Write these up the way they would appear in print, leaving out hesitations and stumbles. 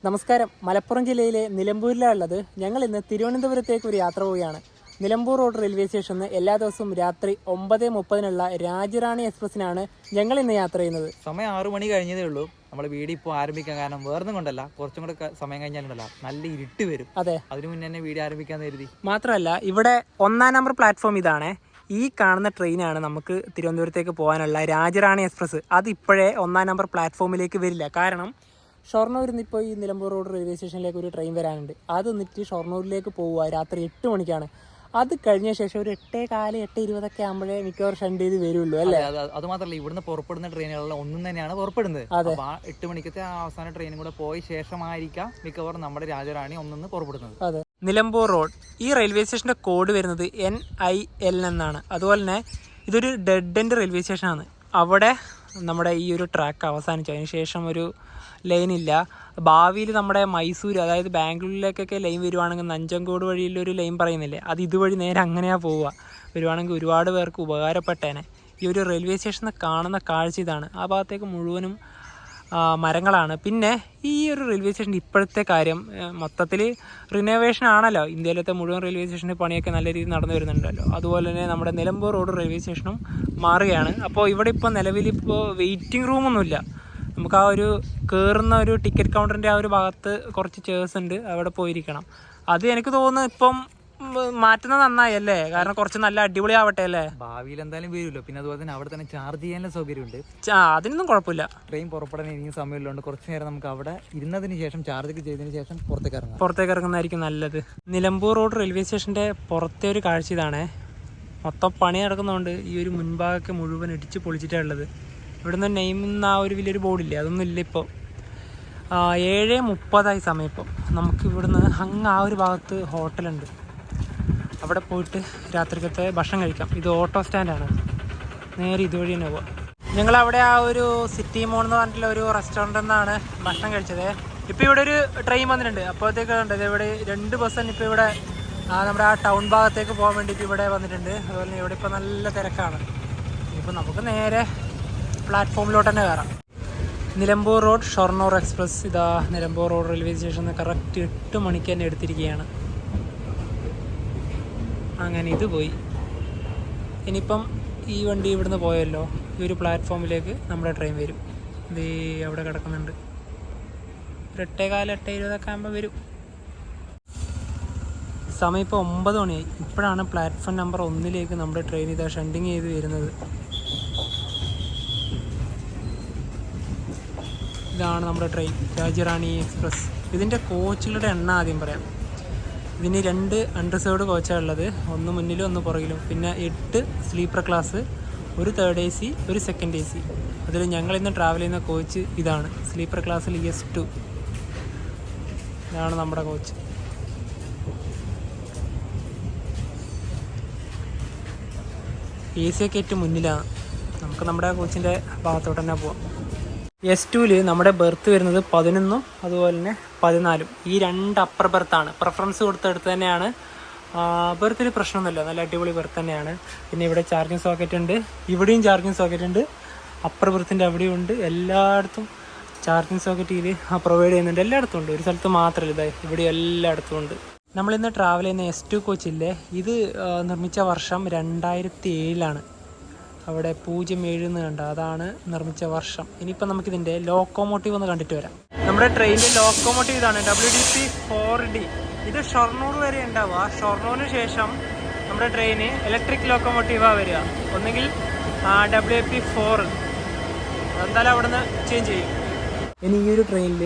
നമസ്കാരം. മലപ്പുറം ജില്ലയിലെ നിലമ്പൂരിലാണ് ഉള്ളത്. ഞങ്ങൾ ഇന്ന് തിരുവനന്തപുരത്തേക്ക് ഒരു യാത്ര പോവുകയാണ്. നിലമ്പൂർ റോഡ് റെയിൽവേ സ്റ്റേഷനിൽ എല്ലാ ദിവസവും രാത്രി 9:30 രാജറാണി എക്സ്പ്രസിനാണ് ഞങ്ങൾ ഇന്ന് യാത്ര ചെയ്യുന്നത്. സമയം 6 മണി കഴിഞ്ഞതേ ഉള്ളൂ. നമ്മൾ വീഡിയോ ഇപ്പോൾ ആരംഭിക്കാൻ കാരണം വേറൊന്നും കൊണ്ടല്ല, കുറച്ചും കൂടെ സമയം കഴിഞ്ഞാലുണ്ടല്ല നല്ല ഇരുട്ട് വരും. അതെ, അതിനു മുന്നേ തന്നെ വീഡിയോ ആരംഭിക്കാൻ കരുതി. മാത്രമല്ല ഇവിടെ 1-ാം നമ്പർ പ്ലാറ്റ്ഫോം ഇതാണ്. ഈ കാണുന്ന ട്രെയിനാണ് നമുക്ക് തിരുവനന്തപുരത്തേക്ക് പോകാനുള്ള രാജറാണി എക്സ്പ്രസ്. അത് ഇപ്പോഴേ 1-ാം നമ്പർ പ്ലാറ്റ്ഫോമിലേക്ക് വരില്ല. കാരണം ഷൊർണൂരിൽ നിന്ന് ഇപ്പോൾ ഈ നിലമ്പൂർ റോഡ് റെയിൽവേ സ്റ്റേഷനിലേക്ക് ഒരു ട്രെയിൻ വരാനുണ്ട്. അത് നിന്നിട്ട് ഷൊർണൂരിലേക്ക് പോവുക രാത്രി 8 മണിക്കാണ്. അത് കഴിഞ്ഞ ശേഷം ഒരു 8:15, 8:20 ആകുമ്പോഴേ മിക്കവാറും ഷണ്ട് ചെയ്ത് വരുള്ളൂ അല്ലേ. അത് മാത്രമല്ല, ഇവിടുന്ന് പുറപ്പെടുന്ന ട്രെയിനുകളിൽ ഒന്നും തന്നെയാണ് പുറപ്പെടുന്നത്. അപ്പോൾ ആ 8 മണിക്കത്തെ അവസാന ട്രെയിനും കൂടെ പോയ ശേഷമായിരിക്കാം മിക്കവാറും നമ്മുടെ രാജറാണി ഒന്നിന്ന് പുറപ്പെടുന്നത്. അതെ, നിലമ്പൂർ റോഡ് ഈ റെയിൽവേ സ്റ്റേഷന്റെ കോഡ് വരുന്നത് NIL എന്നാണ്. അതുപോലെ തന്നെ ഇതൊരു ഡെഡ് എൻഡ് റെയിൽവേ സ്റ്റേഷനാണ്. അവിടെ നമ്മുടെ ഈ ഒരു ട്രാക്ക് അവസാനിച്ചു. അതിന് ശേഷം ഒരു ലൈനില്ല. ഭാവിയിൽ നമ്മുടെ മൈസൂർ, അതായത് ബാംഗ്ലൂരിലേക്കൊക്കെ ലൈൻ വരുവാണെങ്കിൽ നഞ്ചങ്കോട് വഴിയിലൊരു ലൈൻ പറയുന്നില്ലേ, അത് ഇതുവഴി നേരെ അങ്ങനെയാണ് പോവുക. വരുവാണെങ്കിൽ ഒരുപാട് പേർക്ക് ഉപകാരപ്പെട്ടേനെ. ഈ ഒരു റെയിൽവേ സ്റ്റേഷനിൽ കാണുന്ന കാഴ്ച ഇതാണ്. ആ ഭാഗത്തേക്ക് മുഴുവനും മരങ്ങളാണ്. പിന്നെ ഈ ഒരു റെയിൽവേ സ്റ്റേഷൻ ഇപ്പോഴത്തെ കാര്യം മൊത്തത്തിൽ റിനോവേഷൻ ആണല്ലോ. ഇന്ത്യയിലത്തെ മുഴുവൻ റെയിൽവേ സ്റ്റേഷൻ്റെ പണിയൊക്കെ നല്ല രീതിയിൽ നടന്നു വരുന്നുണ്ടല്ലോ. അതുപോലെ തന്നെ നമ്മുടെ നിലമ്പൂർ റോഡ് റെയിൽവേ സ്റ്റേഷനും മാറുകയാണ്. അപ്പോൾ ഇവിടെ ഇപ്പോൾ നിലവിലിപ്പോൾ വെയിറ്റിംഗ് റൂമൊന്നുമില്ല. നമുക്ക് ആ ഒരു കയറുന്ന ഒരു ടിക്കറ്റ് കൗണ്ടറിൻ്റെ ആ ഒരു ഭാഗത്ത് കുറച്ച് ചേഴ്സ് ഉണ്ട്, അവിടെ പോയിരിക്കണം. അത് എനിക്ക് തോന്നുന്നു ഇപ്പം മാറ്റുന്നത് നന്നായി അല്ലേ, കാരണം കുറച്ച് നല്ല അടിപൊളി ആവട്ടെ അല്ലേ. ഭാവിയിൽ എന്തായാലും വരുമല്ലോ. പിന്നെ അതുപോലെ തന്നെ അവിടെ തന്നെ ചാർജ് ചെയ്യാനുള്ള സൗകര്യമുണ്ട്. അതിനൊന്നും കുഴപ്പമില്ല. ട്രെയിൻ പുറപ്പെടാൻ ഇനിയും സമയമുള്ളതുകൊണ്ട് കുറച്ച് നേരം നമുക്ക് അവിടെ ഇരുന്നതിന് ശേഷം ചാർജ് ചെയ്തതിന് ശേഷം പുറത്തേക്ക് ഇറങ്ങുന്നതായിരിക്കും നല്ലത്. നിലമ്പൂർ റോഡ് റെയിൽവേ സ്റ്റേഷൻ്റെ പുറത്തെ ഒരു കാഴ്ച ഇതാണേ. മൊത്തം പണി നടക്കുന്നതുകൊണ്ട് ഈ ഒരു മുൻഭാഗമൊക്കെ മുഴുവൻ ഇടിച്ച് പൊളിച്ചിട്ടാണ് ഉള്ളത്. ഇവിടുന്ന് നെയിമെന്ന ആ ഒരു വലിയൊരു ബോർഡില്ലേ, അതൊന്നും ഇല്ല ഇപ്പോൾ. 7:30 സമയം. ഇപ്പോൾ നമുക്ക് ഇവിടുന്ന് അങ്ങ് ആ ഒരു ഭാഗത്ത് ഹോട്ടലുണ്ട്, അവിടെ പോയിട്ട് രാത്രിക്കത്തെ ഭക്ഷണം കഴിക്കാം. ഇത് ഓട്ടോ സ്റ്റാൻഡാണ്, നേരെ ഇതുവഴി തന്നെ പോവാം. ഞങ്ങളവിടെ ആ ഒരു സിറ്റി മോൾ എന്ന് പറഞ്ഞിട്ടുള്ള ഒരു റെസ്റ്റോറൻറ്റിൽ നിന്നാണ് ഭക്ഷണം കഴിച്ചത്. ഇപ്പോൾ ഇവിടെ ഒരു ട്രെയിൻ വന്നിട്ടുണ്ട്. അപ്പോഴത്തേക്ക് ഉണ്ട് ഇവിടെ 2 ബസ് തന്നെ ഇപ്പോൾ ഇവിടെ നമ്മുടെ ആ ടൗൺ ഭാഗത്തേക്ക് പോകാൻ വേണ്ടിയിട്ട് ഇവിടെ വന്നിട്ടുണ്ട്. അതുപോലെ തന്നെ ഇവിടെ ഇപ്പോൾ നല്ല തിരക്കാണ്. ഇപ്പോൾ നമുക്ക് നേരെ പ്ലാറ്റ്ഫോമിലോട്ട് തന്നെ കയറാം. നിലമ്പൂർ റോഡ് ഷൊർണൂർ എക്സ്പ്രസ് ഇതാ നിലമ്പൂർ റോഡ് റെയിൽവേ സ്റ്റേഷനിൽ കറക്റ്റ് 8 മണിക്ക് തന്നെ എടുത്തിരിക്കുകയാണ്. അങ്ങനെ ഇത് പോയി. ഇനിയിപ്പം ഈ വണ്ടി ഇവിടുന്ന് പോയല്ലോ, ഈ ഒരു പ്ലാറ്റ്ഫോമിലേക്ക് നമ്മുടെ ട്രെയിൻ വരും. ഇത് അവിടെ കിടക്കുന്നുണ്ട്. ഒരു 8:15, 8:20 ആകുമ്പോൾ വരും. സമയം ഇപ്പോൾ 9 മണിയായി. ഇപ്പോഴാണ് പ്ലാറ്റ്ഫോം നമ്പർ 1 നമ്മുടെ ട്രെയിൻ ഇതാ ഷണ്ടിങ് ചെയ്ത് വരുന്നത്. ഇതാണ് നമ്മുടെ ട്രെയിൻ രാജറാണി എക്സ്പ്രസ്. ഇതിൻ്റെ കോച്ചുകളുടെ എണ്ണം ആദ്യം പറയാം. ഇതിന് 2 അൺറിസർവ്ഡ് കോച്ചാണ് ഉള്ളത്, ഒന്ന് മുന്നിലും ഒന്ന് പുറകിലും. പിന്നെ 8 സ്ലീപ്പർ ക്ലാസ്, ഒരു തേർഡ് AC, ഒരു സെക്കൻഡ് AC. അതിൽ ഞങ്ങൾ ഇന്ന് ട്രാവൽ ചെയ്യുന്ന കോച്ച് ഇതാണ്, സ്ലീപ്പർ ക്ലാസ്സിൽ S2. ഇതാണ് നമ്മുടെ കോച്ച്. AC ഒക്കെ ഏറ്റവും മുന്നിലാണ്. നമുക്ക് നമ്മുടെ കോച്ചിൻ്റെ ഭാഗത്തോട്ട് തന്നെ പോവാം. S2 നമ്മുടെ ബെർത്ത് വരുന്നത് 11 അതുപോലെ തന്നെ 14. ഈ 2 അപ്പർ ബെർത്താണ്. പ്രിഫറൻസ് കൊടുത്തെടുത്ത് തന്നെയാണ്. ബെർത്തിൽ പ്രശ്നമൊന്നുമില്ല, നല്ല അടിപൊളി ബെർത്ത് തന്നെയാണ്. പിന്നെ ഇവിടെ ചാർജിങ് സോക്കറ്റ് ഉണ്ട്, ഇവിടെയും ചാർജിങ് സോക്കറ്റ് ഉണ്ട്, അപ്പർ ബെർത്തിൻ്റെ അവിടെയും ഉണ്ട്. എല്ലായിടത്തും ചാർജിങ് സോക്കറ്റ് ഇതിൽ പ്രൊവൈഡ് ചെയ്യുന്നുണ്ട്. എല്ലായിടത്തും ഉണ്ട്, ഒരു സ്ഥലത്ത് മാത്രമല്ല, ഇതായി ഇവിടെ എല്ലായിടത്തും ഉണ്ട്. നമ്മളിന്ന് ട്രാവൽ ചെയ്യുന്ന S2 കോച്ചില്ലേ, ഇത് നിർമ്മിച്ച വർഷം 2007. അവിടെ 07 എന്ന് കണ്ട, അതാണ് നിർമ്മിച്ച വർഷം. ഇനിയിപ്പോൾ നമുക്കിതിൻ്റെ ലോക്കോമോട്ടീവ് ഒന്ന് കണ്ടിട്ട് വരാം. നമ്മുടെ ട്രെയിനിൻ്റെ ലോക്കോമോട്ടീവ് ഇതാണ്, WDP-4D. ഇത് ഷൊർണൂർ വരെ ഉണ്ടാവുക. ഷൊർണൂരിന് ശേഷം നമ്മുടെ ട്രെയിന് ഇലക്ട്രിക് ലോക്കോമോട്ടീവാണ് വരിക, ഒന്നുകിൽ WP-4. എന്തായാലും അവിടെ നിന്ന് ചേഞ്ച് ചെയ്യും. ഇനി ഈ ഒരു ട്രെയിനിൽ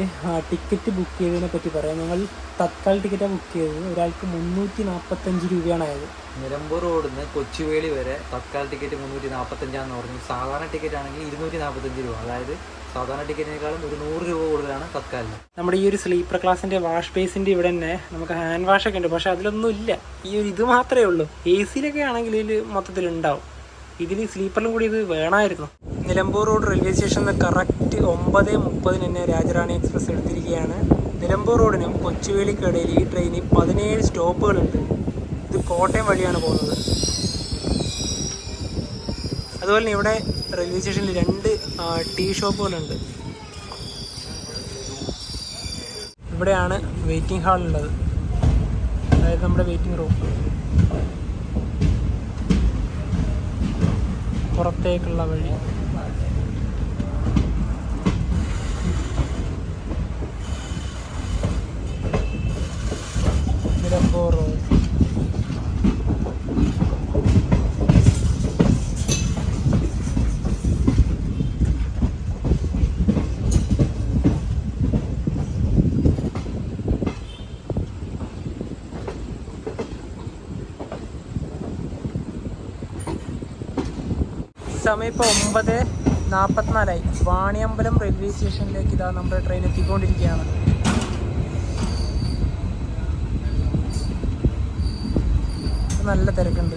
ടിക്കറ്റ് ബുക്ക് ചെയ്തതിനെ പറ്റി പറയാം. ഞങ്ങൾ തത്കാൽ ടിക്കറ്റാണ് ബുക്ക് ചെയ്തത്. ഒരാൾക്ക് 345 രൂപയാണ് ആയത്. നിലമ്പൂർ റോഡിൽ നിന്ന് കൊച്ചുവേളി വരെ തത്കാൽ ടിക്കറ്റ് 345 പറഞ്ഞു. സാധാരണ ടിക്കറ്റ് ആണെങ്കിൽ 245 രൂപ. അതായത് സാധാരണ ടിക്കറ്റിനേക്കാളും ഒരു 100 രൂപ കൂടുതലാണ് തത്കാലിന്. നമ്മുടെ ഈ ഒരു സ്ലീപ്പർ ക്ലാസിൻ്റെ വാഷ് ബേസിൻ്റെ ഇവിടെ തന്നെ നമുക്ക് ഹാൻഡ് വാഷൊക്കെ ഉണ്ട്, പക്ഷേ അതിലൊന്നും ഇല്ല. ഈ ഒരു ഇത് മാത്രമേ ഉള്ളൂ. AC-ലൊക്കെ ആണെങ്കിൽ ഇതിൽ മൊത്തത്തിലുണ്ടാവും. ഇതിൽ സ്ലീപ്പറിലും കൂടി ഇത് വേണമായിരുന്നു. നിലമ്പൂർ റോഡ് റെയിൽവേ സ്റ്റേഷനിൽ കറക്റ്റ് 9:30 തന്നെ രാജറാണി എക്സ്പ്രസ് എടുത്തിരിക്കുകയാണ്. നിലമ്പൂർ റോഡിനും കൊച്ചുവേളിക്കിടയിൽ ഈ ട്രെയിനിൽ 17 സ്റ്റോപ്പുകളുണ്ട്. ഇത് കോട്ടയം വഴിയാണ് പോകുന്നത്. അതുപോലെ തന്നെ ഇവിടെ റെയിൽവേ സ്റ്റേഷനിൽ 2 ടീ ഷോപ്പുകളുണ്ട്. ഇവിടെയാണ് വെയിറ്റിംഗ് ഹാൾ ഉള്ളത്, അതായത് നമ്മുടെ വെയിറ്റിംഗ് റൂം. പുറത്തേക്കുള്ള വഴി. നിലമ്പൂർ റോഡ്. സമയം ഇപ്പോൾ 9:44. വാണിയമ്പലം റെയിൽവേ സ്റ്റേഷനിലേക്ക് ഇതാ നമ്മുടെ ട്രെയിൻ എത്തിക്കൊണ്ടിരിക്കുകയാണ്. നല്ല തിരക്കുണ്ട്.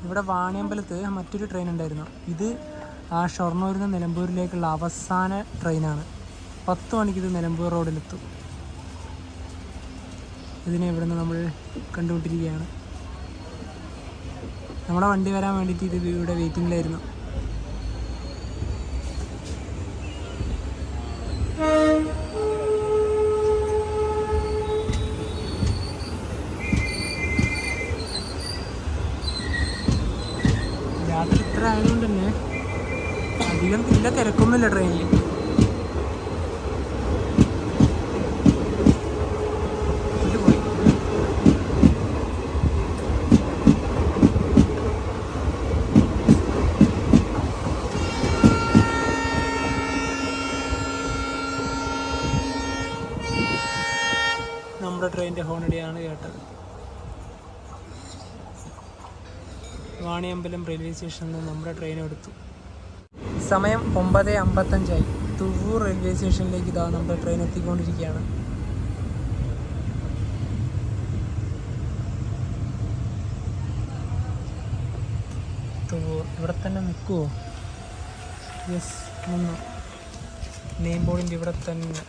ഇവിടെ വാണിയമ്പലത്ത് മറ്റൊരു ട്രെയിൻ ഉണ്ടായിരുന്നു. ഇത് ഷൊർണൂരിൽ നിന്ന് നിലമ്പൂരിലേക്കുള്ള അവസാന ട്രെയിനാണ്. 10 മണിക്ക് ഇത് നിലമ്പൂർ റോഡിലെത്തും. ഇതിനെ ഇവിടെ നിന്ന് നമ്മൾ കണ്ടുകൊണ്ടിരിക്കുകയാണ്. നമ്മുടെ വണ്ടി വരാൻ വേണ്ടിയിട്ട് ഇത് ഇവിടെ വെയിറ്റിങ്ങിലായിരുന്നു. രാത്രി ഇത്ര ആയതുകൊണ്ട് തന്നെ അധികം ഇല്ല, തിരക്കൊന്നുമില്ല ട്രെയിനിൽ. നമ്മുടെ ട്രെയിനിൻ്റെ ഹോണടിയാണ് കേട്ടത്. വാണിയമ്പലം റെയിൽവേ സ്റ്റേഷനിൽ നിന്ന് നമ്മുടെ ട്രെയിൻ എടുത്തു. സമയം 9:55. തുവ്വൂർ റെയിൽവേ സ്റ്റേഷനിലേക്ക് ഇതാ നമ്മുടെ ട്രെയിൻ എത്തിക്കൊണ്ടിരിക്കുകയാണ്. തുവ്വൂർ ഇവിടെ തന്നെ നിൽക്കുമോ? യെസ്, നിന്നു. നെയിം ബോർഡിൻ്റെ ഇവിടെ തന്നെ.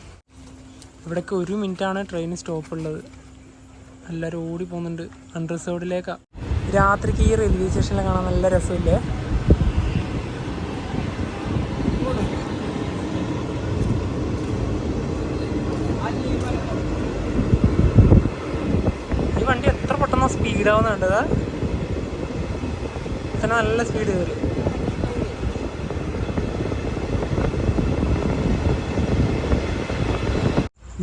ഇവിടേക്ക് 1 മിനിറ്റാണ് ട്രെയിൻ സ്റ്റോപ്പ് ഉള്ളത്. എല്ലാവരും ഓടി പോകുന്നുണ്ട് അൺറിസർവ്ഡിലേക്കാണ്. രാത്രിക്ക് ഈ റെയിൽവേ സ്റ്റേഷനിൽ കാണാൻ നല്ല രസമില്ലേ? ഈ വണ്ടി എത്ര പെട്ടെന്ന് സ്പീഡാവുന്നുണ്ടത്. ഇത്ര നല്ല സ്പീഡ് കയറി.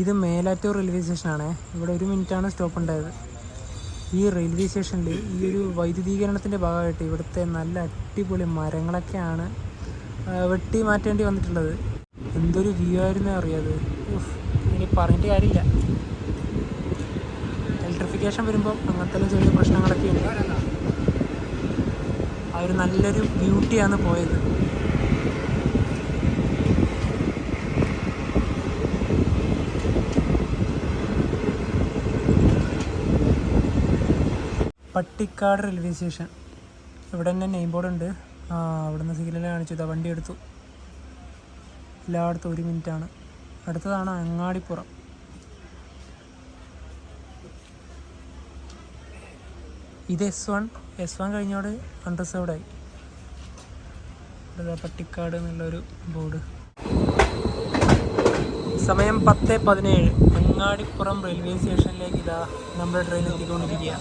ഇത് മേലാറ്റൂർ റെയിൽവേ സ്റ്റേഷനാണ്. ഇവിടെ 1 മിനിറ്റാണ് സ്റ്റോപ്പ് ഉണ്ടായത്. ഈ റെയിൽവേ സ്റ്റേഷനിൽ ഈ ഒരു വൈദ്യുതീകരണത്തിൻ്റെ ഭാഗമായിട്ട് ഇവിടുത്തെ നല്ല അടിപൊളി മരങ്ങളൊക്കെയാണ് വെട്ടി മാറ്റേണ്ടി വന്നിട്ടുള്ളത്. എന്തൊരു വ്യൂ ആയിരുന്നു അറിയാത്. ഇനി പറഞ്ഞിട്ട് കാര്യമില്ല. ഇലക്ട്രിഫിക്കേഷൻ വരുമ്പോൾ അങ്ങനത്തെ ചെറിയ പ്രശ്നങ്ങളൊക്കെ ഉണ്ട്. ആ ഒരു നല്ലൊരു ബ്യൂട്ടിയാണ് പോയത്. Pattikkad railway station. ഇവിടെ തന്നെ നെയിം ബോർഡ് ഉണ്ട്. അവിടെ നിന്ന് സിഗ്നൽ കാണിച്ചു. ഇതാ വണ്ടി എടുത്തു. എല്ലായിടത്തും 1 മിനിറ്റാണ്. അടുത്തതാണ് അങ്ങാടിപ്പുറം. ഇത് S1 കഴിഞ്ഞോട് അൺറിസർവ്ഡായി. ഇവിടെ പട്ടിക്കാട് എന്നുള്ളൊരു ബോർഡ്. സമയം 10:17. അങ്ങാടിപ്പുറം റെയിൽവേ സ്റ്റേഷനിലേക്ക് ഇതാ നമ്മുടെ ട്രെയിൻ എത്തിക്കൊണ്ടിരിക്കുക.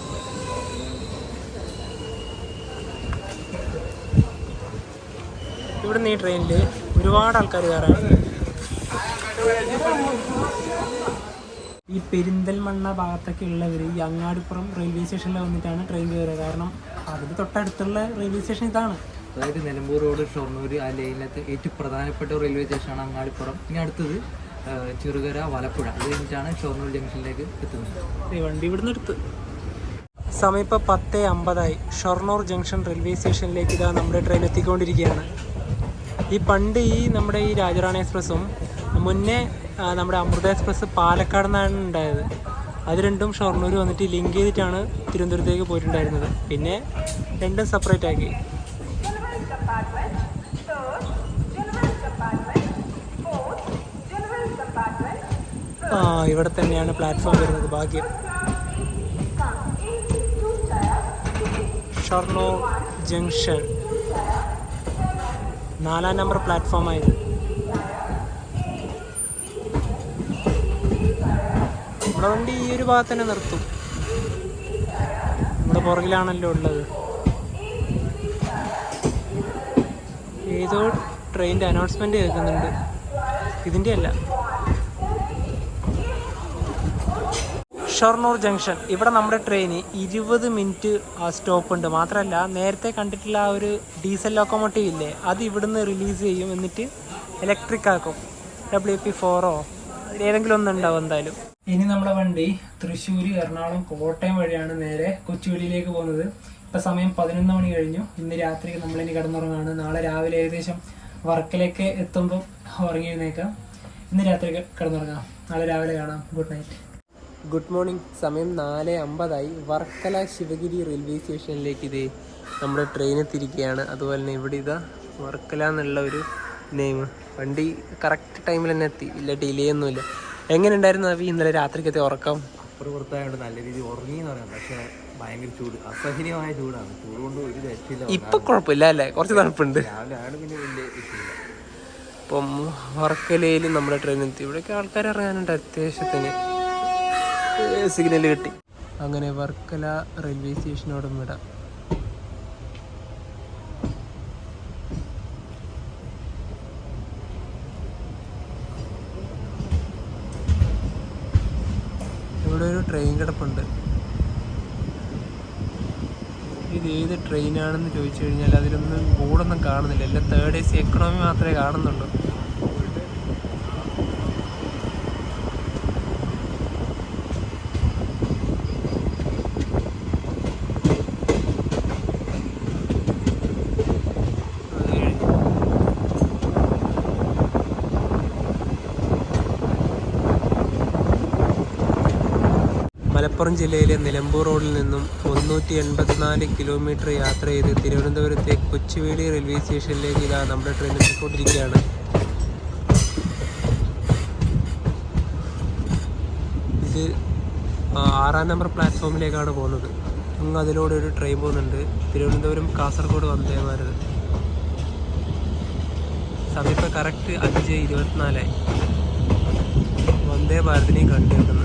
ഇവിടുന്ന് ഈ ട്രെയിനിൽ ഒരുപാട് ആൾക്കാർ കയറാണ്. ഈ പെരിന്തൽമണ്ണ ഭാഗത്തൊക്കെ ഉള്ളവർ ഈ അങ്ങാടിപ്പുറം റെയിൽവേ സ്റ്റേഷനിൽ വന്നിട്ടാണ് ട്രെയിൻ കയറുക. കാരണം അതിന് തൊട്ടടുത്തുള്ള റെയിൽവേ സ്റ്റേഷൻ ഇതാണ്. അതായത് നിലമ്പൂർ റോഡ് ഷൊർണൂർ ആ ലൈനിലത്തെ ഏറ്റവും പ്രധാനപ്പെട്ട റെയിൽവേ സ്റ്റേഷനാണ് അങ്ങാടിപ്പുറം. ഇനി അടുത്തത് ചെറുകര വലപ്പുഴ. അത് കഴിഞ്ഞിട്ടാണ് ഷൊർണൂർ ജംഗ്ഷനിലേക്ക് എത്തുന്നത്. ഈ വണ്ടി ഇവിടുന്ന് എടുത്ത്. സമയം ഇപ്പോൾ 10:50. ഷൊർണൂർ ജംഗ്ഷൻ റെയിൽവേ സ്റ്റേഷനിലേക്ക് ഇതാ നമ്മുടെ ട്രെയിൻ എത്തിക്കൊണ്ടിരിക്കുകയാണ്. ഈ പണ്ട് നമ്മുടെ ഈ രാജറാണി എക്സ്പ്രസ്സും മുന്നേ നമ്മുടെ അമൃത എക്സ്പ്രസ് പാലക്കാട് നിന്നാണ് ഉണ്ടായത്. അത് രണ്ടും ഷൊർണൂർ വന്നിട്ട് ലിങ്ക് ചെയ്തിട്ടാണ് തിരുവനന്തപുരത്തേക്ക് പോയിട്ടുണ്ടായിരുന്നത്. പിന്നെ രണ്ടും സെപ്പറേറ്റ് ആക്കി. ഇവിടെ തന്നെയാണ് പ്ലാറ്റ്ഫോം വരുന്നത്. ഭാഗ്യം. ഷൊർണൂർ ജംഗ്ഷൻ. 4-ാം നമ്പർ പ്ലാറ്റ്ഫോമായത്. നമ്മുടെ വണ്ടി ഈ ഒരു ഭാഗത്ത് തന്നെ നിർത്തും. നമ്മുടെ പുറകിലാണല്ലോ ഉള്ളത്. ഏതോ ട്രെയിനിൻ്റെ അനൗൺസ്മെൻറ്റ് കേൾക്കുന്നുണ്ട്. ഇതിൻ്റെ അല്ല. ഷൊർണൂർ ജംഗ്ഷൻ. ഇവിടെ നമ്മുടെ ട്രെയിന് 20 മിനിറ്റ് സ്റ്റോപ്പ് ഉണ്ട്. മാത്രമല്ല, നേരത്തെ കണ്ടിട്ടുള്ള ആ ഒരു ഡീസൽ ലോക്കോമോട്ടീവ് ഇല്ലേ, അത് ഇവിടുന്ന് റിലീസ് ചെയ്യും. എന്നിട്ട് ഇലക്ട്രിക് ആക്കും. WP4 ഏതെങ്കിലും ഒന്നുണ്ടാവും എന്തായാലും. ഇനി നമ്മുടെ വണ്ടി തൃശ്ശൂർ, എറണാകുളം, കോട്ടയം വഴിയാണ് നേരെ കൊച്ചുവേളിയിലേക്ക് പോകുന്നത്. ഇപ്പം സമയം 11 മണി കഴിഞ്ഞു. ഇന്ന് രാത്രി നമ്മളിനി കിടന്നുറങ്ങാണ്. നാളെ രാവിലെ ഏകദേശം വർക്കലേക്ക് എത്തുമ്പോൾ ഉറങ്ങി എഴുന്നേക്കാം. ഇന്ന് രാത്രി കിടന്നുറങ്ങാം. നാളെ രാവിലെ കാണാം. Good night. Good morning. സമയം 4:50 വർക്കല ശിവഗിരി റെയിൽവേ സ്റ്റേഷനിലേക്ക് ഇതേ നമ്മുടെ ട്രെയിൻ എത്തിയിരിക്കുകയാണ്. അതുപോലെ തന്നെ ഇവിടെ ഇതാ വർക്കല എന്നുള്ള ഒരു നെയിം. വണ്ടി കറക്റ്റ് ടൈമിൽ തന്നെ എത്തി. ഇല്ല ഡിലേ ഒന്നുമില്ല. എങ്ങനെ ഉണ്ടായിരുന്നു അഭി ഇന്നലെ രാത്രിക്കത്തെ ഉറക്കം? പുറത്തായതുകൊണ്ട് നല്ല രീതിയിൽ ഉറങ്ങി എന്ന് പറയാം. പക്ഷേ ഭയങ്കര ചൂട്, അസഹനീയമായ ചൂടാണ്. ചൂട് കൊണ്ട് ഒരു രക്ഷയില്ല. ഇപ്പം കുഴപ്പമില്ല അല്ലേ? കുറച്ച് തണുപ്പുണ്ട്. രാവിലെ പിന്നെ വലിയ വിഷയമില്ല. ഇപ്പം വർക്കലയിൽ നമ്മുടെ ട്രെയിൻ എത്തി. ഇവിടേക്ക് ആൾക്കാർ ഇറങ്ങാനുണ്ട്. അത്യാവശ്യത്തിന് സിഗ്നൽ കിട്ടി. അങ്ങനെ വർക്കല റെയിൽവേ സ്റ്റേഷനോടും വിടാം. ഇവിടെ ഒരു ട്രെയിൻ കിടപ്പുണ്ട്. ഇത് ഏത് ട്രെയിനാണെന്ന് ചോദിച്ചു കഴിഞ്ഞാൽ അതിലൊന്നും ബോർഡൊന്നും കാണുന്നില്ല. എല്ലാം 3rd AC എക്കണോമി മാത്രമേ കാണുന്നുള്ളൂ. മലപ്പുറം ജില്ലയിലെ നിലമ്പൂർ റോഡിൽ നിന്നും 384 കിലോമീറ്റർ യാത്ര ചെയ്ത് തിരുവനന്തപുരത്തെ കൊച്ചുവേളി റെയിൽവേ സ്റ്റേഷനിലേക്ക് ഇതാ നമ്മുടെ ട്രെയിൻ എത്തിക്കൊണ്ടിരിക്കുകയാണ്. ഇത് 6-ാം നമ്പർ പ്ലാറ്റ്ഫോമിലേക്കാണ് പോകുന്നത്. അങ്ങ് അതിലൂടെ ഒരു ട്രെയിൻ പോകുന്നുണ്ട്. തിരുവനന്തപുരം കാസർഗോഡ് വന്ദേ ഭാരത്. സമയം ഇപ്പോൾ കറക്റ്റ് 5:24 വന്ദേ ഭാരതിനെയും കണ്ടുകിട്ടുന്നത്.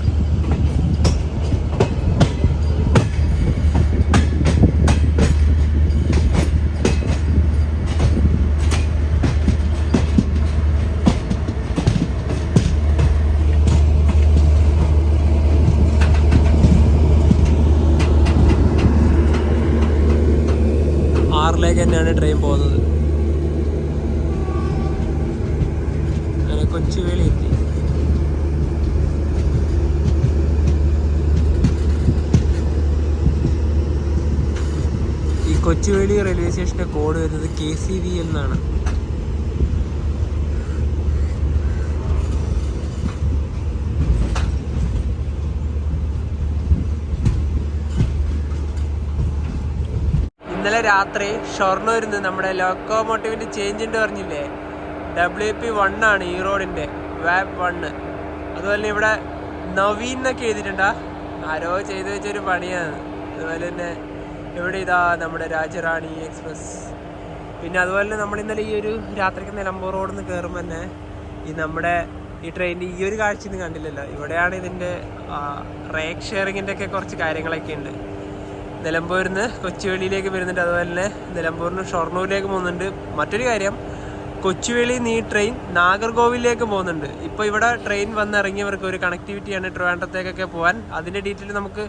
ലേക്ക് തന്നെയാണ് ട്രെയിൻ പോകുന്നത്. അങ്ങനെ കൊച്ചുവേളി എത്തി. ഈ കൊച്ചുവേളി റെയിൽവേ സ്റ്റേഷന്റെ കോഡ് വരുന്നത് KCV എന്നാണ്. ഇന്നലെ രാത്രി ഷൊർണൂരിൽ നിന്ന് നമ്മുടെ ലോക്കോമോട്ടീവിൻ്റെ ചേഞ്ച് ഉണ്ട് പറഞ്ഞില്ലേ, WP1 ആണ് ഈ റോഡിൻ്റെ, WAP 1. അതുപോലെ ഇവിടെ നവീൻ എന്നൊക്കെ എഴുതിയിട്ടുണ്ടാ, ആരോ ചെയ്തു വെച്ചൊരു പണിയാണ്. അതുപോലെ തന്നെ ഇവിടെ ഇതാ നമ്മുടെ രാജറാണി എക്സ്പ്രസ്. പിന്നെ അതുപോലെ തന്നെ നമ്മൾ ഇന്നലെ ഈ ഒരു രാത്രിക്ക് നിലമ്പൂർ റോഡിൽ നിന്ന് കയറുമ്പോൾ തന്നെ ഈ നമ്മുടെ ഈ ട്രെയിനിൻ്റെ ഈ ഒരു കാഴ്ച ഒന്നും കണ്ടില്ലല്ലോ. ഇവിടെയാണ് ഇതിൻ്റെ റേക്ക് ഷെയറിങ്ങിൻ്റെ ഒക്കെ കുറച്ച് കാര്യങ്ങളൊക്കെ ഉണ്ട്. നിലമ്പൂരിൽ നിന്ന് കൊച്ചുവേളിയിലേക്ക് വരുന്നുണ്ട്. അതുപോലെ തന്നെ നിലമ്പൂരിൽ നിന്ന് ഷൊർണൂരിലേക്ക് പോകുന്നുണ്ട്. മറ്റൊരു കാര്യം, കൊച്ചുവേളിയിൽ നിന്ന് ഈ ട്രെയിൻ നാഗർകോവിലേക്ക് പോകുന്നുണ്ട്. ഇപ്പോൾ ഇവിടെ ട്രെയിൻ വന്നിറങ്ങിയവർക്ക് ഒരു കണക്ടിവിറ്റിയാണ് ട്രിവാൻഡ്രത്തേക്കൊക്കെ പോകാൻ. അതിൻ്റെ ഡീറ്റെയിൽ നമുക്ക്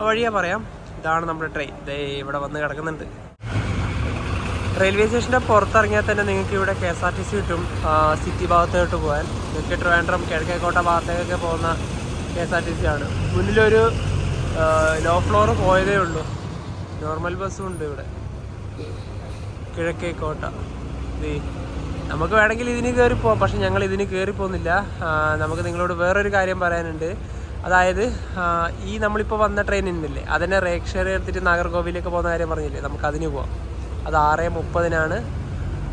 വഴിയാ പറയാം. ഇതാണ് നമ്മുടെ ട്രെയിൻ, ദേ ഇവിടെ വന്ന് കിടക്കുന്നുണ്ട്. റെയിൽവേ സ്റ്റേഷൻ്റെ പുറത്തിറങ്ങിയാൽ തന്നെ നിങ്ങൾക്ക് ഇവിടെ KSRTC കിട്ടും സിറ്റി ഭാഗത്തോട്ട് പോകാൻ. നിങ്ങൾക്ക് ട്രിവാൻഡ്രം കിഴക്കേക്കോട്ട ഭാഗത്തേക്കൊക്കെ പോകുന്ന KSRTC ആണ്. മുന്നിലൊരു ലോ ഫ്ലോർ പോയതേ ഉള്ളൂ. നോർമൽ ബസ്സും ഉണ്ട് ഇവിടെ കിഴക്കേക്കോട്ട. നമുക്ക് വേണമെങ്കിൽ ഇതിന് കയറി പോകാം, പക്ഷെ ഞങ്ങൾ ഇതിന് കയറി പോകുന്നില്ല. നമുക്ക് നിങ്ങളോട് വേറൊരു കാര്യം പറയാനുണ്ട്. അതായത് ഈ നമ്മളിപ്പോൾ വന്ന ട്രെയിനില്ലേ, അതിനെ റേക്ക് ഷെയർ എടുത്തിട്ട് നാഗർകോവിലേക്ക് പോകുന്ന കാര്യം പറഞ്ഞില്ലേ, നമുക്ക് അതിന് പോവാം. അത് 6:30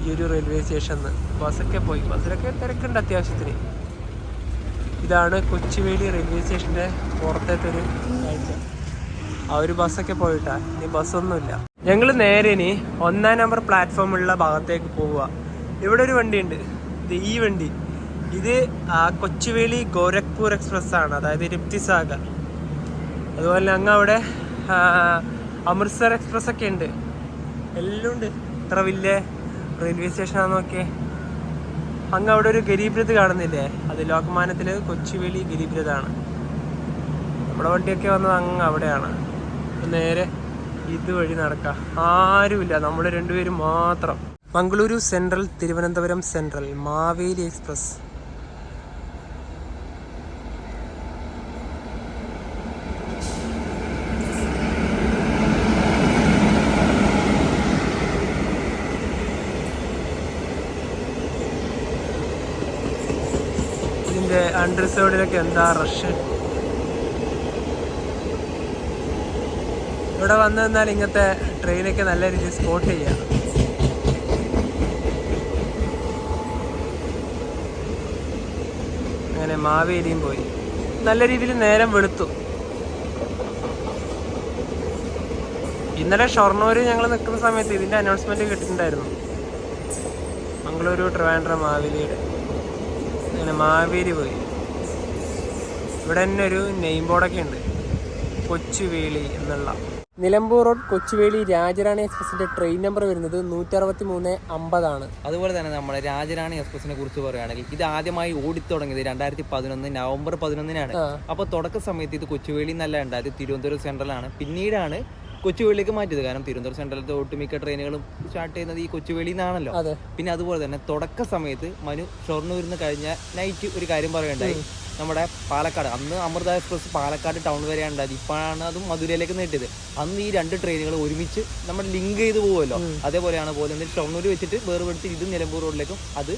ഈ ഒരു റെയിൽവേ സ്റ്റേഷനിൽ നിന്ന്. ബസ്സൊക്കെ പോയി, ബസ്സിലൊക്കെ തിരക്കുണ്ട് അത്യാവശ്യത്തിന്. ഇതാണ് കൊച്ചുവേളി റെയിൽവേ സ്റ്റേഷൻ്റെ പുറത്തേത്തെ ഒരു കാഴ്ച. ആ ഒരു ബസ്സൊക്കെ പോയിട്ടാ, ഇനി ബസ്സൊന്നുമില്ല. ഞങ്ങൾ നേരെ ഇനി 1-ാം നമ്പർ പ്ലാറ്റ്ഫോമുള്ള ഭാഗത്തേക്ക് പോവുക. ഇവിടെ ഒരു വണ്ടിയുണ്ട്, ഇത് ഈ വണ്ടി. ഇത് കൊച്ചുവേളി ഗോരഖ്പൂർ എക്സ്പ്രസ് ആണ്, അതായത് റിപ്തി സാഗർ. അതുപോലെ അങ്ങ് അവിടെ അമൃത്സർ എക്സ്പ്രസ് ഒക്കെ ഉണ്ട്, എല്ലാം ഉണ്ട്. ഇത്ര വലിയ റെയിൽവേ സ്റ്റേഷനാണെന്ന് നോക്കിയേ. അങ്ങ് അവിടെ ഒരു ഗരീബ് രഥ് കാണുന്നില്ലേ, അത് ലോകമാന്യത്തിൽ കൊച്ചുവേളി ഗരീബ് രഥാണ്. നമ്മുടെ വണ്ടിയൊക്കെ വന്നത് അങ്ങ് അവിടെയാണ്. നേരെ ഇതുവഴി നടക്കാം, ആരുമില്ല, നമ്മൾ രണ്ടുപേരും മാത്രം. Mangaluru central, Thiruvananthapuram central, Maveli express. ഇതിൻ്റെ അൺറിസർവ്ഡിലൊക്കെ എന്താ റഷ്. ഇവിടെ വന്നു നിന്നാൽ ഇങ്ങനത്തെ ട്രെയിനൊക്കെ നല്ല രീതിയിൽ സ്പോട്ട് ചെയ്യാം. അങ്ങനെ മാവേലിയും പോയി. നല്ല രീതിയിൽ നേരം വെളുത്തു. ഇന്നലെ ഷൊർണൂർ ഞങ്ങൾ നിൽക്കുന്ന സമയത്ത് ഇതിൻ്റെ അനൗൺസ്മെൻറ്റ് കിട്ടിയിട്ടുണ്ടായിരുന്നു, മംഗളൂരു ട്രിവാൻഡ്രം മാവേലിയുടെ. അങ്ങനെ മാവേലി പോയി. ഇവിടെ തന്നെ ഒരു നെയിം ബോർഡൊക്കെ ഉണ്ട്, കൊച്ചുവേളി എന്നുള്ള. നിലമ്പൂർ റോഡ് കൊച്ചുവേളി രാജറാണി എക്സ്പ്രസിന്റെ ട്രെയിൻ നമ്പർ വരുന്നത് 16350 അതുപോലെ തന്നെ നമ്മുടെ രാജറാണി എക്സ്പ്രസിനെ കുറിച്ച് പറയുകയാണെങ്കിൽ ഇത് ആദ്യമായി ഓടിത്തുടങ്ങിയത് 2011 നവംബർ 11-നാണ്. അപ്പോൾ തുടക്ക സമയത്ത് ഇത് കൊച്ചുവേളി എന്നല്ല ഉണ്ടായത്, തിരുവനന്തപുരം സെൻട്രലാണ്. പിന്നീടാണ് കൊച്ചുവേളിലേക്ക് മാറ്റിയത്. കാരണം തിരുവനന്തപുരം സെൻട്രലിലത്തെ ഒട്ടുമിക്ക ട്രെയിനുകളും സ്റ്റാർട്ട് ചെയ്യുന്നത് ഈ കൊച്ചുവേളിയിൽ നിന്നാണല്ലോ. പിന്നെ അതുപോലെ തന്നെ തുടക്ക സമയത്ത് മനു ഷൊർണൂരിൽ നിന്ന് കഴിഞ്ഞ നൈറ്റ് ഒരു കാര്യം പറയുകയുണ്ടായി, നമ്മുടെ പാലക്കാട്, അന്ന് അമൃത എക്സ്പ്രസ് പാലക്കാട് ടൗൺ വരെയാണ് ഉണ്ടായത്, ഇപ്പോഴാണ് അതും മധുരയിലേക്ക് നീട്ടിയത്. അന്ന് ഈ രണ്ട് ട്രെയിനുകൾ ഒരുമിച്ച് നമ്മൾ ലിങ്ക് ചെയ്ത് പോകുമല്ലോ, അതേപോലെയാണ് പോലെ. എന്നിട്ട് ഷൊർണൂർ വെച്ചിട്ട് വേർപെടുത്തി ഇത് നിലമ്പൂർ റോഡിലേക്കും അത്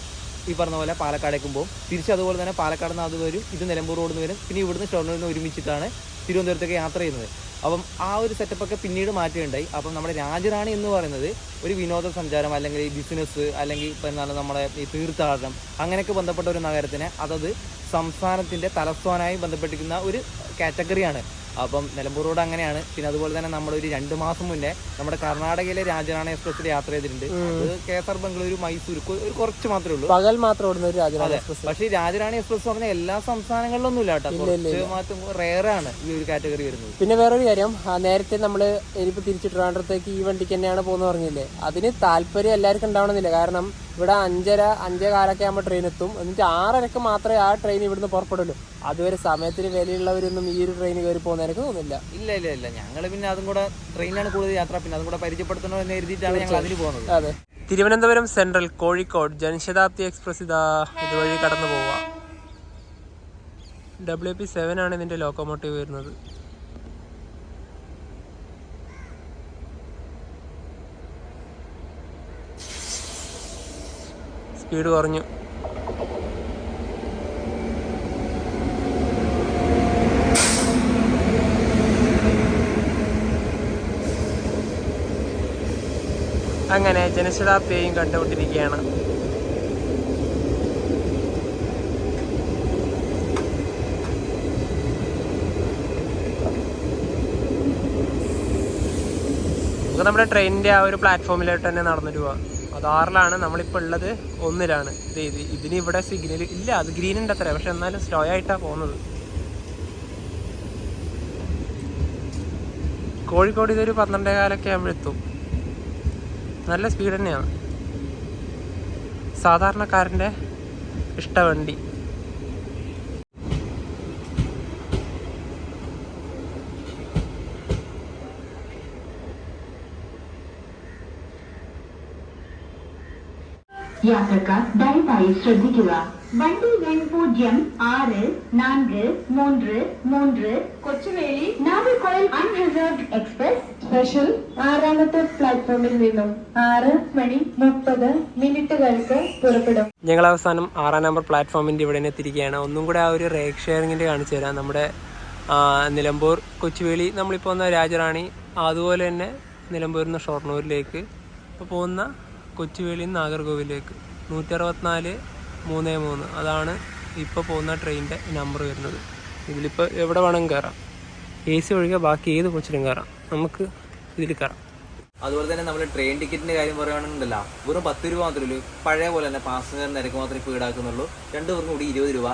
ഈ പറഞ്ഞ പോലെ പാലക്കാടേക്കും പോകും. തിരിച്ച് അതുപോലെ തന്നെ പാലക്കാട് നിന്ന് അത് വരും, ഇത് നിലമ്പൂർ റോഡിൽ നിന്ന് വരും. പിന്നെ ഇവിടുന്ന് ഷൊർണൂരിൽ നിന്ന് ഒരുമിച്ചിട്ടാണ് തിരുവനന്തപുരത്തേക്ക് യാത്ര ചെയ്യുന്നത്. അപ്പം ആ ഒരു സെറ്റപ്പൊക്കെ പിന്നീട് മാറ്റുകയുണ്ടായി. അപ്പം നമ്മുടെ രാജറാണി എന്ന് പറയുന്നത് ഒരു വിനോദസഞ്ചാരം അല്ലെങ്കിൽ ഈ ബിസിനസ് അല്ലെങ്കിൽ ഇപ്പം എന്താണ് നമ്മുടെ ഈ തീർത്ഥാടനം അങ്ങനെയൊക്കെ ബന്ധപ്പെട്ട ഒരു നഗരത്തിനെ അതത് സംസ്ഥാനത്തിൻ്റെ തലസ്ഥാനമായി ബന്ധപ്പെട്ടിരിക്കുന്ന ഒരു കാറ്റഗറിയാണ്. അപ്പം നിലമ്പൂർ റോഡ് അങ്ങനെയാണ്. പിന്നെ അതുപോലെ തന്നെ നമ്മളൊരു 2 മാസം മുന്നേ നമ്മുടെ കർണാടകയിലെ രാജറാണി എക്സ്പ്രസിൽ യാത്ര ചെയ്തിട്ടുണ്ട്. അത് KSR ബംഗളൂരു മൈസൂർ ഒരു കുറച്ച് മാത്രമേ ഉള്ളൂ, പകൽ മാത്രം ഓടുന്ന ഒരു രാജറാണി എക്സ്പ്രസ്. പക്ഷേ ഈ രാജറാണി എക്സ്പ്രസ് പറഞ്ഞ എല്ലാ സംസ്ഥാനങ്ങളിലൊന്നും ഇല്ല കേട്ടോ, കുറച്ച് മാത്രം റെയറാണ് ഈ ഒരു കാറ്റഗറി വരുന്നത്. പിന്നെ വേറൊരു കാര്യം, നേരത്തെ നമ്മൾ ഇനിയിപ്പോൾ തിരിച്ച് ട്രിവാൻഡ്രത്തേക്ക് ഈ വണ്ടിക്ക് തന്നെയാണ് പോകുന്നത് പറഞ്ഞില്ലേ, അതിന് താല്പര്യം എല്ലാവർക്കും ഉണ്ടാവണമെന്നില്ല. കാരണം ഇവിടെ 5:30 ആകുമ്പോൾ ട്രെയിൻ എത്തും, എന്നിട്ട് 6:30 മാത്രമേ ആ ട്രെയിൻ ഇവിടുന്ന് പുറപ്പെടുള്ളൂ. അതുവരെ സമയത്തിന് വിലയുള്ളവരൊന്നും ഈ ഒരു ട്രെയിൻ കയറി പോകുന്ന എനിക്ക് തോന്നുന്നില്ല. ഇല്ല ഞങ്ങൾ പിന്നെ അതും കൂടെ ട്രെയിനിലാണ് കൂടുതൽ യാത്ര, പിന്നെ അതും കൂടെ പരിചയപ്പെടുത്തണോ എന്ന് എഴുതിയിട്ടാണ് ഞങ്ങൾ അതിന് പോകുന്നത്. അതെ. തിരുവനന്തപുരം സെൻട്രൽ കോഴിക്കോട് ജനശതാബ്ദി എക്സ്പ്രസ് ഇതുവഴി കടന്നു പോവുക. WP7 ആണ് ഇതിന്റെ ലോക്കോമോട്ടീവ് വരുന്നത്. സ്പീഡ് കുറഞ്ഞു. അങ്ങനെ ജനശതാബ്ദിയെയും കണ്ടുകൊണ്ടിരിക്കുകയാണ്. നമുക്ക് നമ്മുടെ ട്രെയിനിൻ്റെ ആ ഒരു പ്ലാറ്റ്ഫോമിലോട്ട് തന്നെ നടന്നിട്ട് പോവാം. അത് 6-ലാണ്, നമ്മളിപ്പോൾ ഉള്ളത് 1-ലാണ്. ഇതിന് ഇവിടെ സിഗ്നൽ ഇല്ല, അത് ഗ്രീൻ ഉണ്ട് അത്ര, പക്ഷെ എന്നാലും സ്ലോ ആയിട്ടാണ് പോകുന്നത്. കോഴിക്കോട് ഇതൊരു 12:15 ആകുമ്പോഴെത്തും. നല്ല സ്പീഡ് തന്നെയാണ്, സാധാരണക്കാരൻ്റെ ഇഷ്ടവണ്ടി. യാത്രക്കാർ ദയവായി ശ്രദ്ധിക്കുക. വണ്ടി എண் 064333 Kochuveli Nagercoil unreserved express special 6-ാമത്തെ പ്ലാറ്റ്ഫോമിൽ നിന്നും 6:30 പുറപ്പെടും. ഞങ്ങൾ അവസാനം 6-ാം നമ്പർ പ്ലാറ്റ്ഫോമിൻ്റെ ഇവിടെ എത്തിയിരിക്കുകയാണ്. ഒന്നും കൂടെ ആ ഒരു റേക്ക് ഷെയറിങ്ങിൻ്റെ കാണിച്ചു തരാം. നമ്മുടെ നിലമ്പൂർ കൊച്ചുവേളി, നമ്മളിപ്പോൾ വന്ന രാജറാണി, അതുപോലെ തന്നെ നിലമ്പൂരിൽ നിന്ന് ഷൊർണൂരിലേക്ക് ഇപ്പോൾ പോകുന്ന കൊച്ചുവേളിയിൽ നിന്ന് നാഗർകോവിലേക്ക് 164-33 അതാണ് ഇപ്പോൾ പോകുന്ന ട്രെയിനിൻ്റെ നമ്പർ വരുന്നത്. ഇതിലിപ്പോൾ എവിടെ വേണമെങ്കിൽ കയറാം, AC ഒഴികെ ബാക്കി ഏത് കൊച്ചിലും കയറാം. നമുക്ക് ഇതിൽ കയറാം. അതുപോലെ തന്നെ നമ്മൾ ട്രെയിൻ ടിക്കറ്റിന്റെ കാര്യം പറയുകയാണെങ്കിലല്ല, വെറും 10 രൂപ മാത്രമേ ഉള്ളൂ. പഴയ പോലെ തന്നെ പാസഞ്ചർ നിരക്ക് മാത്രമേ ഇപ്പോൾ ഈടാക്കുന്നുള്ളൂ. 2 പേർക്കും കൂടി 20 രൂപ.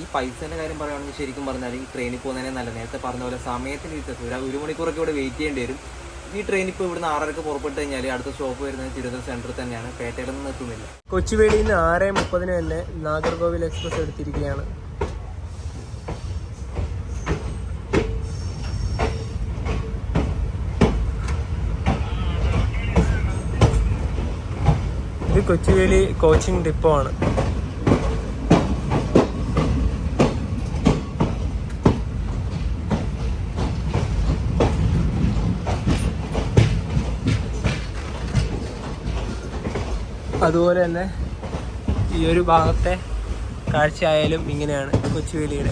ഈ പൈസേന്റെ കാര്യം പറയുകയാണെങ്കിൽ ശരിക്കും പറഞ്ഞാൽ ഈ ട്രെയിനിൽ പോകുന്നതിനെ നല്ല, നേരത്തെ പറഞ്ഞ പോലെ സമയത്തിന് വ്യത്യാസം. 1 മണിക്കൂറൊക്കെ ഇവിടെ വെയിറ്റ് ചെയ്യേണ്ടി വരും. ഈ ട്രെയിൻ ഇപ്പോൾ ഇവിടുന്ന് 6:30 പുറപ്പെട്ട് കഴിഞ്ഞാൽ അടുത്ത സ്റ്റോപ്പ് വരുന്നത് തിരുവനന്തപുരം സെൻറ്ററിൽ തന്നെയാണ്. പേട്ടയിലൊന്നും എത്തുന്നില്ല. കൊച്ചുവേളിയിൽ നിന്ന് 6:30 തന്നെ നാഗർകോവിൽ എക്സ്പ്രസ് എടുത്തിരിക്കുകയാണ്. ഇത് കൊച്ചുവേളി കോച്ചിങ് ഡിപ്പോ ആണ്. അതുപോലെ തന്നെ ഈ ഒരു ഭാഗത്തെ കാഴ്ച ആയാലും ഇങ്ങനെയാണ് കൊച്ചുവേലിയുടെ.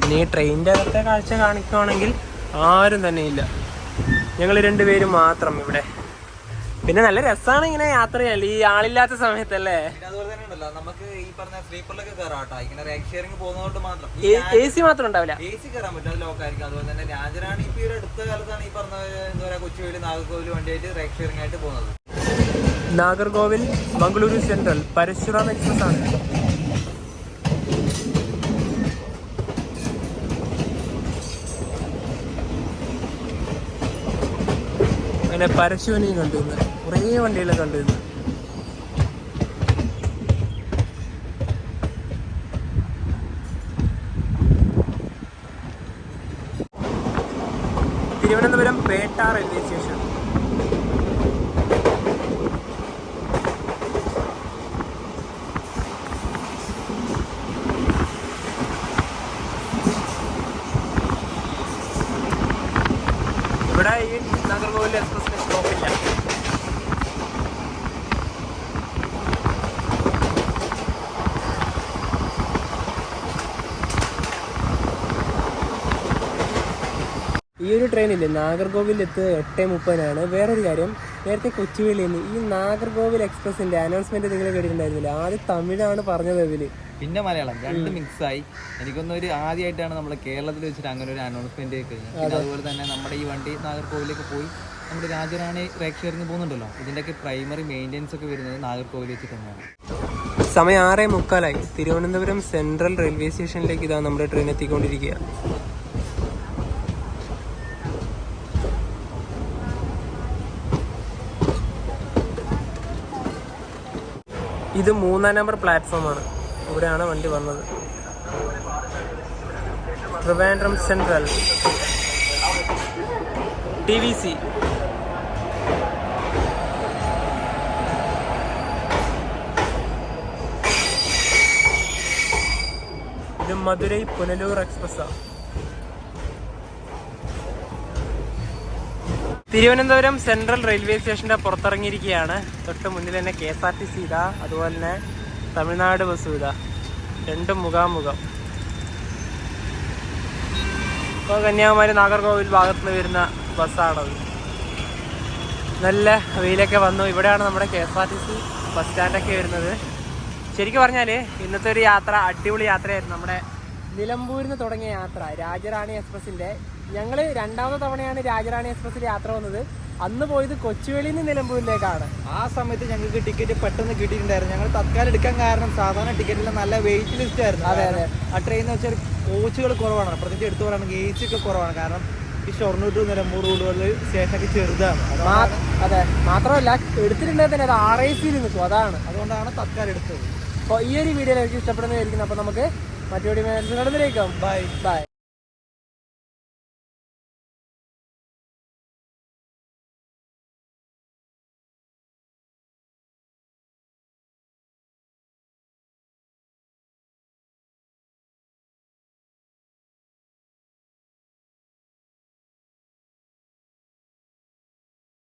ഇനി ട്രെയിനിൻ്റെ അകത്തെ കാഴ്ച കാണിക്കുവാണെങ്കിൽ ആരും തന്നെ ഇല്ല, ഞങ്ങൾ 2 പേരും മാത്രം ഇവിടെ. പിന്നെ നല്ല രസമാണ് ഇങ്ങനെ യാത്ര ചെയ്യാൻ ഈ ആളില്ലാത്ത സമയത്തല്ലേ. അതുപോലെ തന്നെ ഉണ്ടല്ലോ, നമുക്ക് ഈ പറഞ്ഞ സ്ലീപ്പറിലൊക്കെ കയറാട്ടോ. ഇങ്ങനെ റൈഡ് ഷെയറിംഗ് പോകുന്നതുകൊണ്ട് മാത്രം AC മാത്രം ഉണ്ടാവില്ല, AC കയറാൻ പറ്റും, അത് ലോക്കായിരിക്കും. അതുപോലെ തന്നെ രാജരാണി ഇപ്പൊ ഈ ഒരു അടുത്ത കാലത്താണ് ഈ പറഞ്ഞ എന്താ പറയാ കൊച്ചുവേളി നാഗർകോവിൽ വണ്ടിയായിട്ട് റൈഡ് ഷെയറിംഗ് ആയിട്ട് പോകുന്നത്. നാഗർകോവിൽ മംഗളൂരു സെൻട്രൽ പരശുറാം എക്സ്പ്രസ് ആണ്. അങ്ങനെ പരശുവിനെയും കണ്ടിരുന്നു, കുറേ വണ്ടികളെ കണ്ടിരുന്നു. Thiruvananthapuram Pettah railway station. ഇവിടെ ഈ നാഗർകോവിൽ എക്സ്പ്രസിന് സ്റ്റോപ്പില്ല. ഈ ഒരു ട്രെയിനില്ലേ നാഗർകോവിൽ എത്തുക 8:30-നാണ്. വേറൊരു കാര്യം, നേരത്തെ കൊച്ചുവേളിയിൽ നിന്ന് ഈ നാഗർകോവിൽ എക്സ്പ്രസിന്റെ അനൗൺസ്മെന്റ് നിങ്ങൾ കേട്ടിട്ടുണ്ടായിരുന്നില്ല? ആദ്യം തമിഴാണ് പറഞ്ഞത്, ഇതില് പിന്നെ മലയാളം, 2 മിക്സായി. എനിക്കൊന്നും ഒരു ആദ്യമായിട്ടാണ് നമ്മുടെ കേരളത്തിൽ വെച്ചിട്ട് അങ്ങനെ ഒരു അനൗൺസ്മെന്റ് കഴിഞ്ഞത്. അതുപോലെ തന്നെ നമ്മുടെ ഈ വണ്ടി നാഗർകോവിലേക്ക് പോയി നമ്മുടെ രാജറാണി റൈഡ് ഷെയറിംഗ് പോകുന്നുണ്ടല്ലോ, ഇതിന്റെയൊക്കെ പ്രൈമറി മെയിൻ്റെനൻസ് ഒക്കെ വരുന്നത് നാഗർകോവിൽ വെച്ചിട്ട് തന്നെയാണ്. സമയം 6:45. തിരുവനന്തപുരം സെൻട്രൽ റെയിൽവേ സ്റ്റേഷനിലേക്ക് ഇതാ നമ്മുടെ ട്രെയിൻ എത്തിക്കൊണ്ടിരിക്കുക. ഇത് 3-ാം നമ്പർ പ്ലാറ്റ്ഫോമാണ്. ഇവിടെയാണ് വണ്ടി വന്നത്. Trivandrum central TVC. ഇത് മധുരൈ പുനലൂർ എക്സ്പ്രസ്സാണ്. തിരുവനന്തപുരം സെൻട്രൽ റെയിൽവേ സ്റ്റേഷൻ്റെ പുറത്തിറങ്ങിയിരിക്കുകയാണ്. തൊട്ട് മുന്നിൽ തന്നെ KSRTC ഇതാ, അതുപോലെ തന്നെ തമിഴ്നാട് ബസ്സും ഇതാ, 2 മുഖാമുഖം. ഇപ്പോൾ കന്യാകുമാരി നാഗർകോവിൽ ഭാഗത്ത് നിന്ന് വരുന്ന ബസ്സാണത്. നല്ല വെയിലൊക്കെ വന്നു. ഇവിടെയാണ് നമ്മുടെ KSRTC ബസ് സ്റ്റാൻഡൊക്കെ വരുന്നത്. ശരിക്കും പറഞ്ഞാൽ ഇന്നത്തെ ഒരു യാത്ര അടിപൊളി യാത്രയായിരുന്നു. നമ്മുടെ നിലമ്പൂരിൽ നിന്ന് തുടങ്ങിയ യാത്ര രാജറാണി എക്സ്പ്രസിൻ്റെ. ഞങ്ങൾ 2ാമത്തെ തവണയാണ് രാജറാണി എക്സ്പ്രസ്സിൽ യാത്ര വന്നത്. അന്ന് പോയത് കൊച്ചുവേളിയിൽ നിന്ന് നിലമ്പൂരിലേക്കാണ്. ആ സമയത്ത് ഞങ്ങൾക്ക് ടിക്കറ്റ് പെട്ടെന്ന് കിട്ടിയിട്ടുണ്ടായിരുന്നു. ഞങ്ങൾ തത്കാലം എടുക്കാൻ കാരണം സാധാരണ ടിക്കറ്റിൽ നല്ല വെയിറ്റ് ലിസ്റ്റ് ആയിരുന്നു. അതെ അതെ. ആ ട്രെയിൻ എന്ന് വെച്ചാൽ കോച്ചുകൾ കുറവാണ്, പ്രത്യേകിച്ച് എടുത്തു പറയുകയാണെങ്കിൽ AC ഒക്കെ കുറവാണ്. കാരണം ഈ ഷൊർണൂർ ടു നിലമ്പൂർ റൂട്ടുകളിൽ സ്റ്റേഷനൊക്കെ ചെറുതാണ്. അതെ, മാത്രമല്ല എടുത്തിട്ടുണ്ടെങ്കിൽ തന്നെ അത് RIC-യിൽ നിൽക്കും, അതാണ്. അതുകൊണ്ടാണ് തത്കാലം എടുത്തത്. അപ്പോൾ ഈ ഒരു വീഡിയോ എനിക്ക് ഇഷ്ടപ്പെടുന്നതായിരിക്കും. അപ്പോൾ നമുക്ക് മറ്റൊരു ബൈ ബൈ.